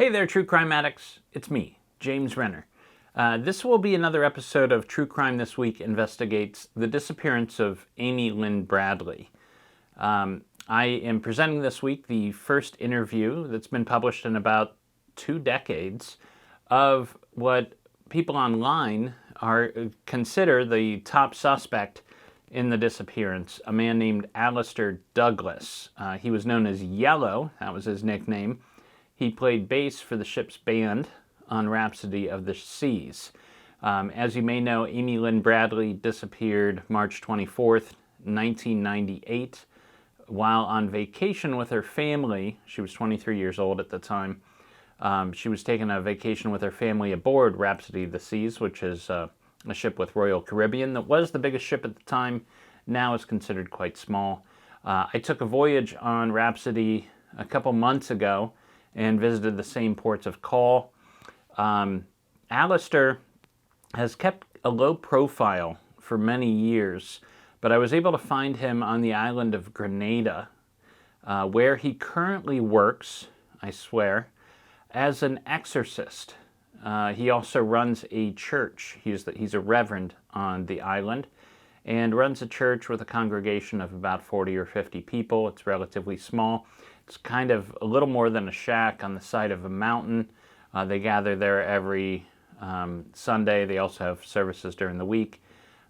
Hey there, true crime addicts. It's me, James Renner. This will be another episode of True Crime This Week investigates the disappearance of Amy Lynn Bradley. I am presenting this week the first interview that's been published in about 2 decades of what people online consider the top suspect in the disappearance, a man named Alister Douglas. He was known as Yellow, that was his nickname. He played bass for the ship's band on Rhapsody of the Seas. As you may know, Amy Lynn Bradley disappeared March 24th, 1998, while on vacation with her family. She was 23 years old at the time. She was taking a vacation with her family aboard Rhapsody of the Seas, which is a ship with Royal Caribbean that was the biggest ship at the time. Now is considered quite small. I took a voyage on Rhapsody a couple months ago and visited the same ports of call. Alister has kept a low profile for many years, but I was able to find him on the island of Grenada, where he currently works, I swear, as an exorcist. He also runs a church. He's a reverend on the island and runs a church with a congregation of about 40 or 50 people. It's relatively small. It's kind of a little more than a shack on the side of a mountain. They gather there every Sunday. They also have services during the week.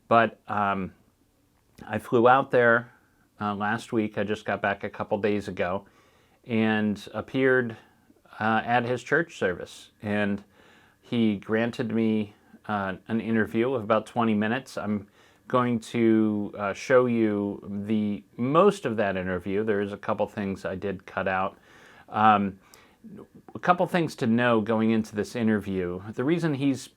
But I flew out there last week. I just got back a couple days ago and appeared at his church service. And he granted me an interview of about 20 minutes. I'm going to show you the most of that interview. There's a couple things I did cut out. A couple things to know going into this interview. The reason he's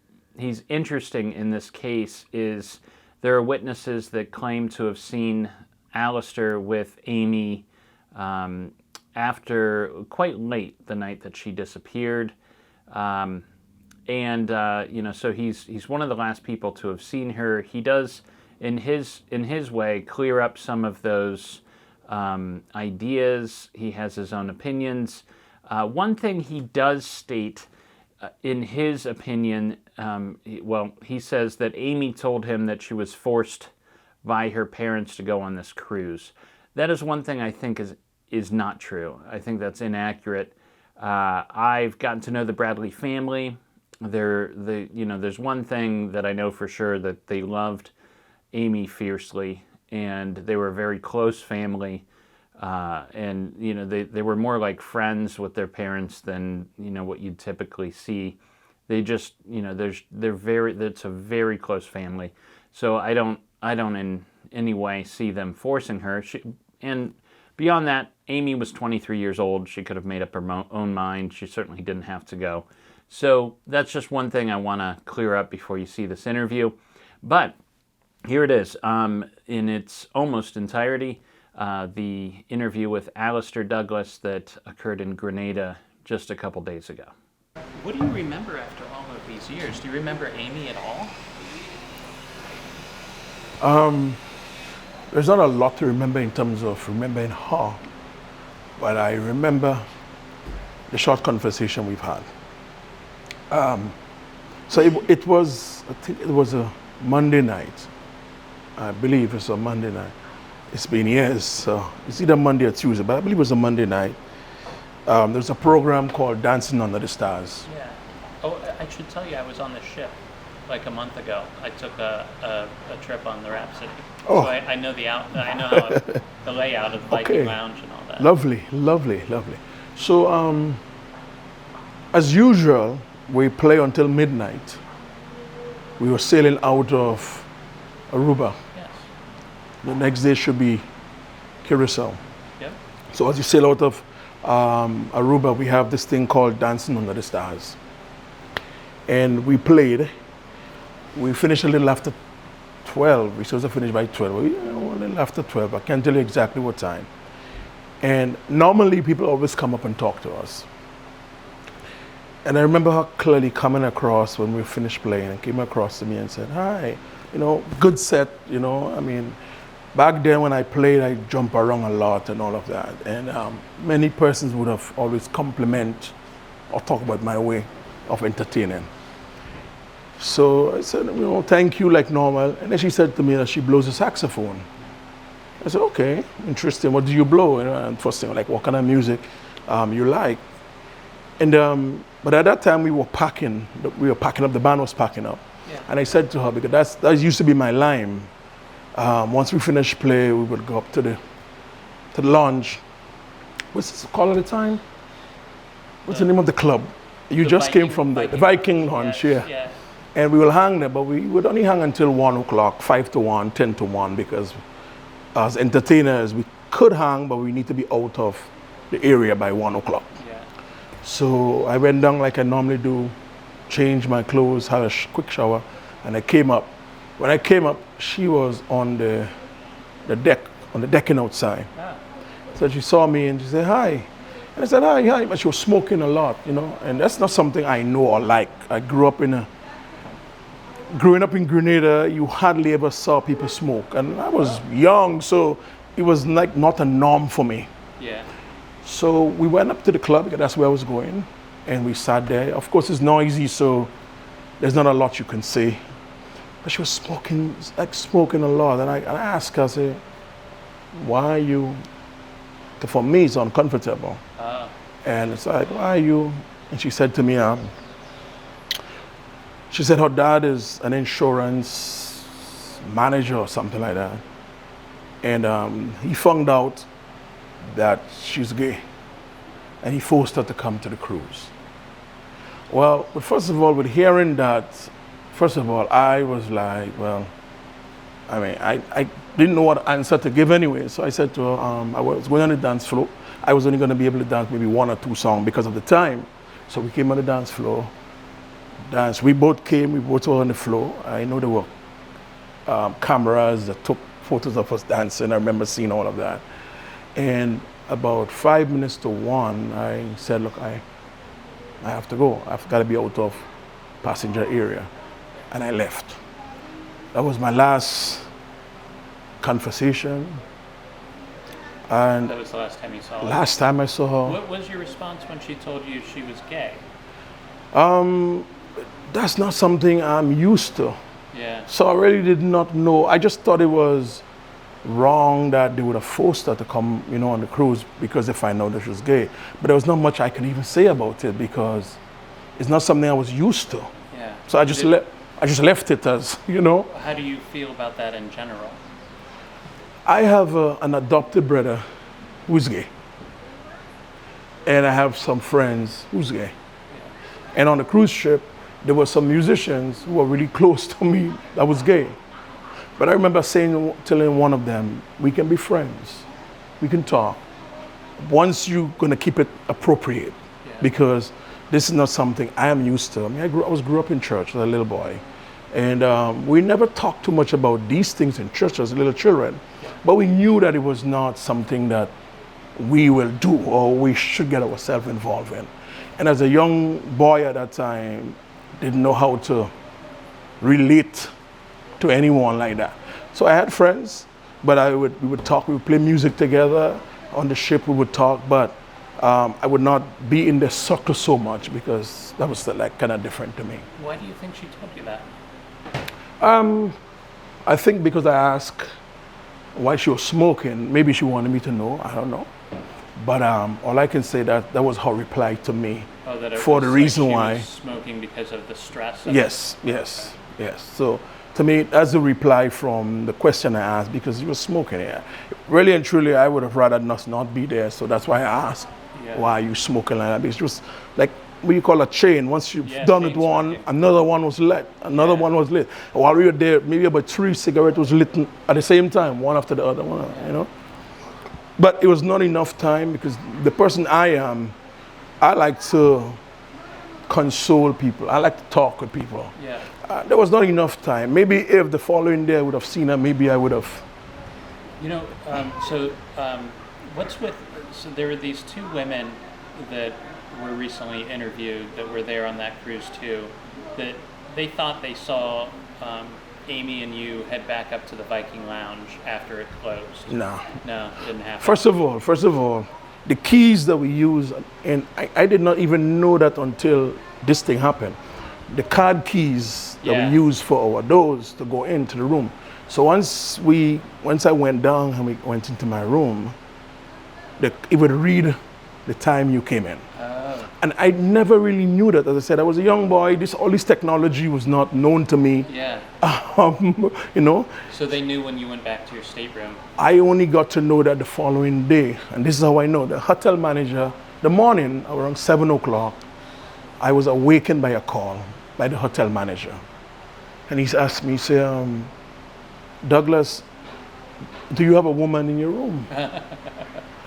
interesting in this case is there are witnesses that claim to have seen Alister with Amy after quite late the night that she disappeared. So he's one of the last people to have seen her. He does, in his way, clear up some of those ideas. He has his own opinions. One thing he does state, in his opinion, he says that Amy told him that she was forced by her parents to go on this cruise. That is one thing I think is not true. I think that's inaccurate. I've gotten to know the Bradley family. There's one thing that I know for sure, that they loved Amy fiercely, and they were a very close family. They were more like friends with their parents than what you'd typically see. They just it's a very close family. So I don't in any way see them forcing her. And beyond that, Amy was 23 years old. She could have made up her own mind. She certainly didn't have to go. So that's just one thing I want to clear up before you see this interview. But here it is, in its almost entirety, the interview with Alister Douglas that occurred in Grenada just a couple days ago. What do you remember after all of these years? Do you remember Amy at all? There's not a lot to remember in terms of remembering her, but I remember the short conversation we've had. It was a Monday night. I believe it's a Monday night. It's been years, so it's either Monday or Tuesday, but I believe it was a Monday night. There's a program called Dancing Under the Stars. Yeah. Oh, I should tell you, I was on the ship like a month ago. I took a trip on the Rhapsody. Oh. So I know how the layout of the Viking Lounge and all that. Lovely. So, as usual, we play until midnight. We were sailing out of Aruba. Yes. The next day should be Curaçao. Yep. So as you sail out of Aruba, we have this thing called Dancing Under the Stars. And we played. We finished a little after 12. We were supposed to finish by 12. A little after 12. I can't tell you exactly what time. And normally people always come up and talk to us. And I remember her clearly coming across when we finished playing and came across to me and said, "Hi, good set, back then when I played, I jump around a lot and all of that." And many persons would have always compliment or talk about my way of entertaining. So I said, thank you, like normal. And then she said to me that she blows a saxophone. I said, okay, interesting. What do you blow? And first thing, like, what kind of music you like? And but at that time we were packing up. The band was packing up. Yeah. And I said to her, because that used to be my line. Once we finished play, we would go up to the lounge. What's this called at the time? What's the name of the club? You just came from the Viking Lounge, yeah. And we will hang there, but we would only hang until 1 o'clock, 5 to 1, 10 to 1, because as entertainers, we could hang, but we need to be out of the area by 1 o'clock. Yeah. So I went down like I normally do, changed my clothes, had a quick shower, and I came up. When I came up, she was on the deck, on the decking outside. Ah. So she saw me and she said, hi. And I said, hi, but she was smoking a lot, and that's not something I know or like. I growing up in Grenada, you hardly ever saw people smoke. And I was young, so it was like not a norm for me. Yeah. So we went up to the club, because that's where I was going. And we sat there. Of course, it's noisy, so there's not a lot you can say. But she was smoking a lot. And I asked her, I said, why are you? For me, it's uncomfortable. And it's like, why are you? And she said to me, she said her dad is an insurance manager or something like that. And he found out that she's gay. And he forced her to come to the cruise. Well, but first of all, with hearing that, I was like, well, I mean, I didn't know what answer to give anyway. So I said to her, I was going on the dance floor. I was only going to be able to dance maybe 1 or 2 songs because of the time. So we came on the dance floor. Dance. We both were on the floor. I know there were cameras that took photos of us dancing. I remember seeing all of that. And about 5 minutes to 1, I said, look, I have to go. I've got to be out of passenger area. And I left. That was my last conversation. And that was the last time you saw her? Last time I saw her. What was your response when she told you she was gay? That's not something I'm used to. Yeah. So I really did not know. I just thought it was wrong that they would have forced her to come, on the cruise because they find out that she was gay. But there was not much I could even say about it because it's not something I was used to. Yeah. So I just left it as, How do you feel about that in general? I have an adopted brother who's gay. And I have some friends who's gay. Yeah. And on the cruise ship, there were some musicians who were really close to me that was gay. But I remember telling one of them, we can be friends. We can talk. Once you're going to keep it appropriate, because this is not something I am used to. I mean, I grew up in church as a little boy. And we never talked too much about these things in church as little children. But we knew that it was not something that we will do or we should get ourselves involved in. And as a young boy at that time, didn't know how to relate to anyone like that. So I had friends, but we would talk, we would play music together. On the ship we would talk, but I would not be in the circle so much because that was like kind of different to me. Why do you think she told you that? I think because I asked why she was smoking. Maybe she wanted me to know, I don't know. But all I can say that was her reply to me for the reason why. Was smoking because of the stress? Yes. So to me, that's a reply from the question I asked because he was smoking here. Really and truly, I would have rather not be there. So that's why I asked, why are you smoking like that? Because it was like what you call a chain. Once you've done with one, smoking. Another one was lit. Another one was lit. While we were there, maybe about 3 cigarettes was lit at the same time, one after the other one, But it was not enough time because the person I am, I like to console people. I like to talk with people. Yeah. There was not enough time. Maybe if the following day I would have seen her, maybe I would have. So there were these 2 women that were recently interviewed that were there on that cruise too, that they thought they saw Amy and you head back up to the Viking Lounge after it closed. No, didn't happen. First of all, the keys that we use, and I did not even know that until this thing happened. The card keys that we use for our doors to go into the room. So once I went down and we went into my room, it would read the time you came in. Oh. And I never really knew that. As I said, I was a young boy. All this technology was not known to me. Yeah. You know. So they knew when you went back to your stateroom. I only got to know that the following day, and this is how I know. The hotel manager, the morning around 7 o'clock, I was awakened by a call by the hotel manager, and he asked me, say, Douglas, do you have a woman in your room?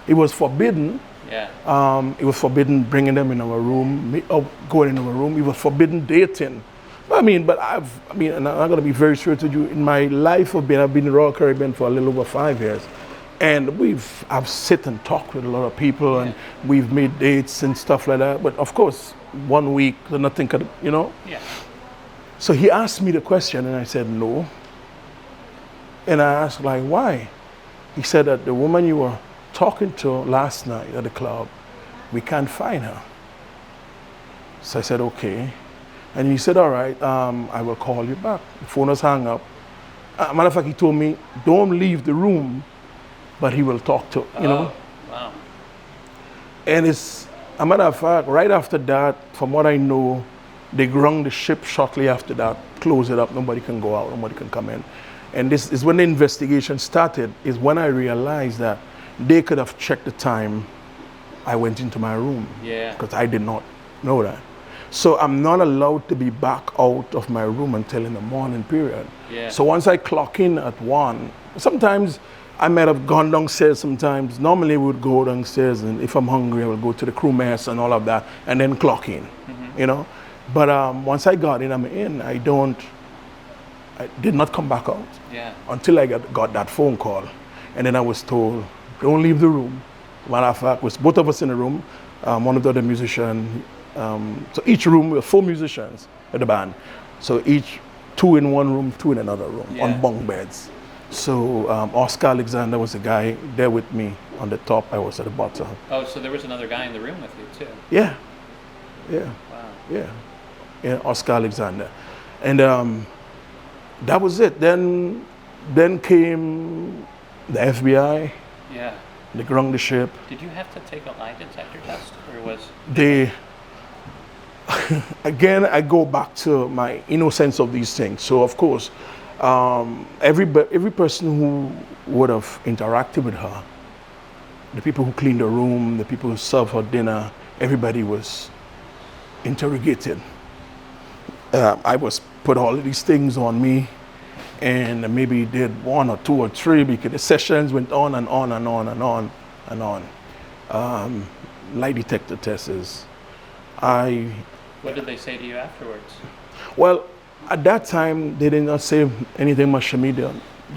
It was forbidden. Yeah. It was forbidden bringing them in our room, going in our room. It was forbidden dating. I mean, and I'm going to be very straight with you. In my life I've been in the Royal Caribbean for a little over 5 years, and I've sit and talked with a lot of people, and we've made dates and stuff like that. But of course, 1 week, nothing could, you know. Yeah. So he asked me the question, and I said no. And I asked, like, why? He said that the woman you were talking to last night at the club, we can't find her. So I said, okay. And he said, all right, I will call you back. The phone was hung up. Matter of fact, he told me, don't leave the room, but he will talk to, you know. Wow. And it's, a matter of fact, right after that, from what I know, they ground the ship shortly after that, close it up, nobody can go out, nobody can come in. And this is when the investigation started, is when I realized that they could have checked the time I went into my room. Yeah. Because I did not know that. So I'm not allowed to be back out of my room until in the morning period. Yeah. So once I clock in at 1, sometimes I might have gone downstairs sometimes. Normally we would go downstairs, and if I'm hungry, I will go to the crew mess and all of that, and then clock in, you know. But once I got in, I did not come back out until I got that phone call. And then I was told, don't leave the room. Matter of fact, with both of us in the room, one of the other musicians, so each room, we were 4 musicians at the band. So each 2 in one room, 2 in another room, on bunk beds. So Oscar Alexander was the guy there with me on the top, I was at the bottom. Oh, so there was another guy in the room with you too? Yeah. Wow. Yeah, Oscar Alexander. And that was it. Then came the FBI. Yeah. They ground the ship. Did you have to take a lie detector test, or was they? Again, I go back to my innocence of these things. So of course, every person who would have interacted with her, the people who cleaned the room, the people who served her dinner, everybody was interrogated. I was put all of these things on me, and maybe did 1 or 2 or 3 because the sessions went on and on and on and on and on. Lie detector tests. What did they say to you afterwards? Well, at that time they did not say anything much to me. They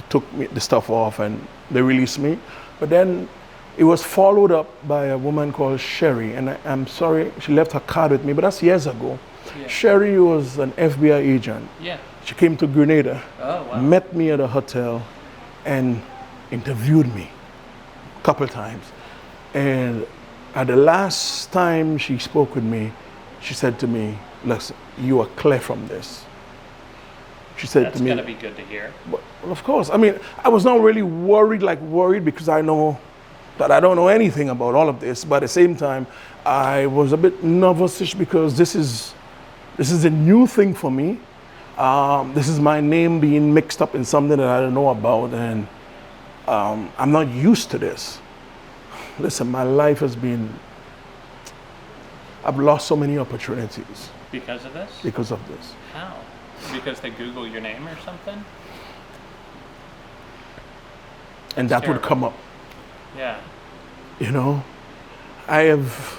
took the stuff off and they released me. But then it was followed up by a woman called Sherry, and I'm sorry she left her card with me, but that's years ago. Yeah. Sherry was an FBI agent. Yeah. She came to Grenada, met me at a hotel, and interviewed me a couple of times. And at the last time she spoke with me, she said to me, "Listen, you are clear from this." She said to me, "That's gonna be good to hear." Well, of course. I mean, I was not really worried because I know that I don't know anything about all of this. But at the same time, I was a bit nervous because this is a new thing for me. This is my name being mixed up in something that I don't know about, and I'm not used to this. Listen, my life has been, I've lost so many opportunities. Because of this? Because of this. How? Because they Google your name or something? And that would come up. Yeah. You know, I've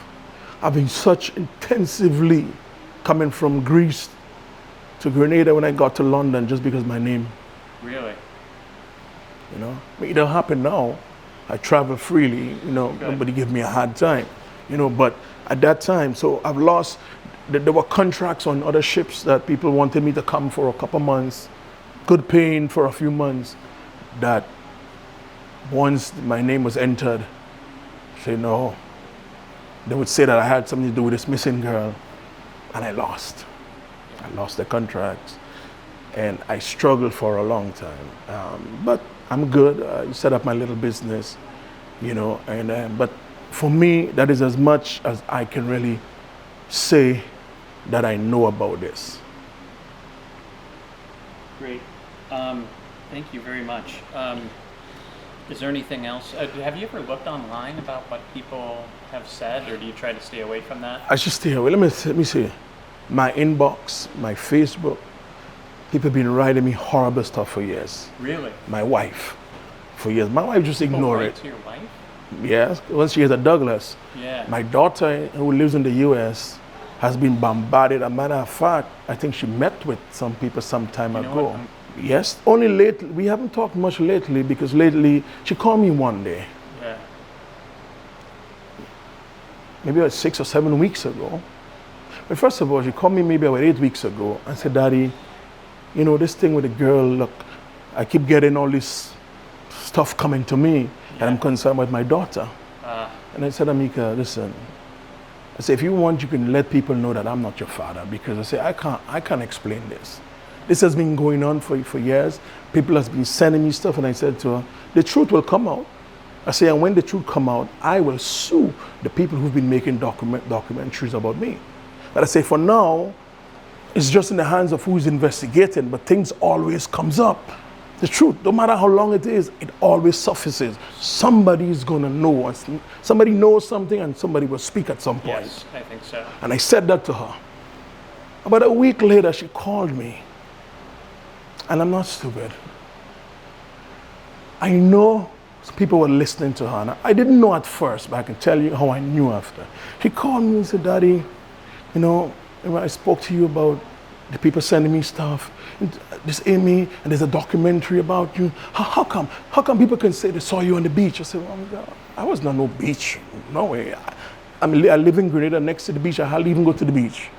been such intensively coming from Greece to Grenada when I got to London just because my name. Really? You know, it don't happen now. I travel freely, you know, nobody give me a hard time, you know, but at that time, so I've lost, there were contracts on other ships that people wanted me to come for a couple months, good paying for a few months, that once my name was entered, say no, they would say that I had something to do with this missing girl, and I lost. I lost the contracts, and I struggled for a long time. But I'm good. I set up my little business, you know, and but for me, that is as much as I can really say that I know about this. Great. Thank you very much. Is there anything else? Have you ever looked online about what people have said, or do you try to stay away from that? I should stay away. Let me see. My inbox, my Facebook, people have been writing me horrible stuff for years. Really? My wife, for years. My wife just ignored it. To your wife? Yes, once she is a Douglas. Yeah. My daughter, who lives in the U.S., has been bombarded. As a matter of fact, I think she met with some people some time ago. Yes, only lately. We haven't talked much lately because lately she called me one day. Yeah. Maybe about 6 or 7 weeks ago. But first of all, she called me maybe about 8 weeks ago and said, Daddy, you know, this thing with the girl, look, I keep getting all this stuff coming to me, and I'm concerned with my daughter. And I said, Amika, listen, I said, if you want, you can let people know that I'm not your father, because I say, I can't explain this. This has been going on for years. People have been sending me stuff, and I said to her, the truth will come out. I say, and when the truth come out, I will sue the people who've been making documentaries about me. But I say, for now, it's just in the hands of who's investigating, but things always comes up. The truth, no matter how long it is, it always surfaces. Somebody's gonna know. Somebody knows something, and somebody will speak at some point. Yes, I think so. And I said that to her. About a week later, she called me. And I'm not stupid. I know people were listening to her. And I didn't know at first, but I can tell you how I knew after. She called me and said, Daddy, you know, when I spoke to you about the people sending me stuff, this Amy, and there's a documentary about you. How come people can say they saw you on the beach? I said, oh my God, I was not on no beach. No way. I live in Grenada next to the beach. I hardly even go to the beach.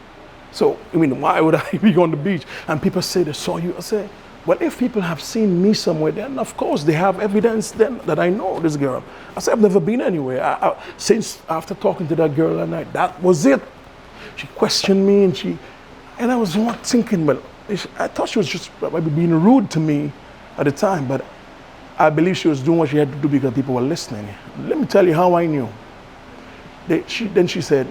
So, I mean, why would I be on the beach? And people say they saw you. I say, well, if people have seen me somewhere, then of course they have evidence then that I know this girl. I said, I've never been anywhere. Since after talking to that girl that night, that was it. She questioned me, and I was not thinking, well, I thought she was just maybe being rude to me at the time, but I believe she was doing what she had to do because people were listening. Let me tell you how I knew. Then she said,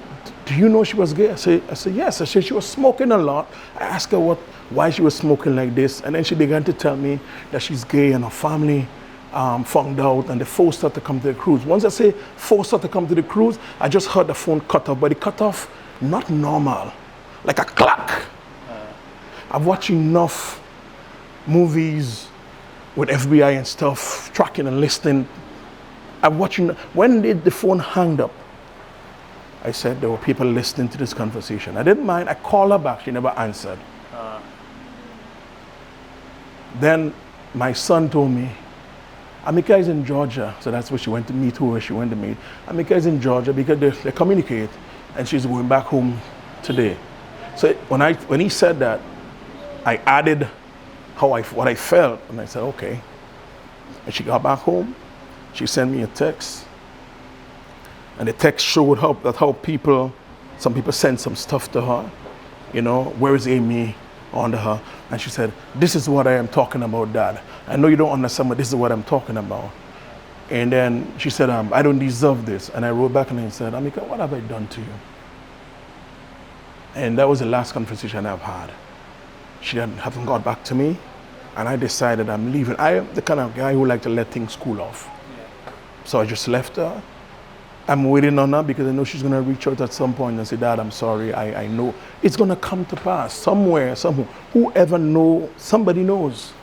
do you know she was gay? I said, yes. I said she was smoking a lot. I asked her why she was smoking like this. And then she began to tell me that she's gay and her family found out and they forced her to come to the cruise. Once I say forced her to come to the cruise, I just heard the phone cut off, but it cut off not normal, like a clock. I've watched enough movies with FBI and stuff, tracking and listening. When did the phone hang up? I said there were people listening to this conversation. I didn't mind. I called her back. She never answered. Then my son told me, Amika is in Georgia. So that's where she went to meet who she went to meet. Amika is in Georgia because they communicate, and she's going back home today. So when he said that, I added what I felt, and I said, okay. And she got back home. She sent me a text. And the text showed how some people sent some stuff to her, you know, where is Amy under her? And she said, this is what I am talking about, Dad. I know you don't understand, but this is what I'm talking about. And then she said, I don't deserve this. And I wrote back and I said, Amika, what have I done to you? And that was the last conversation I've had. She hasn't got back to me, and I decided I'm leaving. I am the kind of guy who like to let things cool off. Yeah. So I just left her. I'm waiting on her because I know she's going to reach out at some point and say, Dad, I'm sorry. I know it's going to come to pass somewhere, whoever knows, somebody knows.